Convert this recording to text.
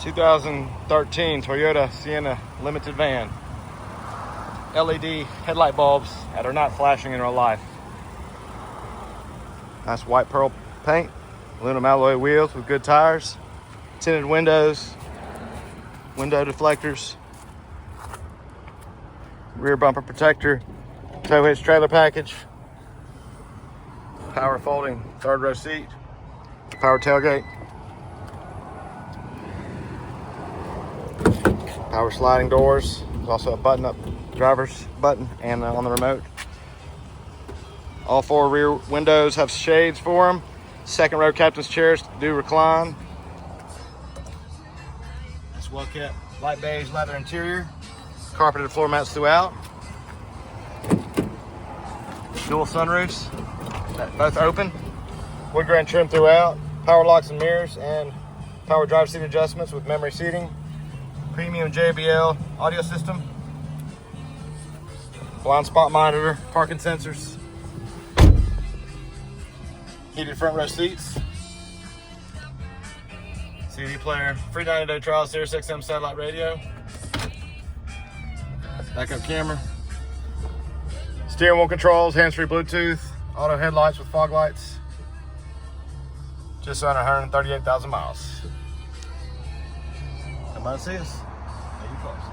2013 Toyota Sienna limited van. LED headlight bulbs that are not flashing in real life. Nice white pearl paint, aluminum alloy wheels with good tires, tinted windows, window deflectors, rear bumper protector, tow hitch trailer package, power folding third row seat, power tailgate, power sliding doors. There's also a button up driver's button and on the remote. All four rear windows have shades for them. Second row captain's chairs do recline. It's well kept light beige leather interior. Carpeted floor mats throughout. Dual sunroofs that both open. Wood grain trim throughout. Power locks and mirrors and power drive seat adjustments with memory seating. Premium JBL audio system. Blind spot monitor, parking sensors, heated front row seats, CD player, free 90-day trial, Sirius XM satellite radio, backup camera, steering wheel controls, hands-free Bluetooth, auto headlights with fog lights, just under 138,000 miles. Come on, see us. Are you close?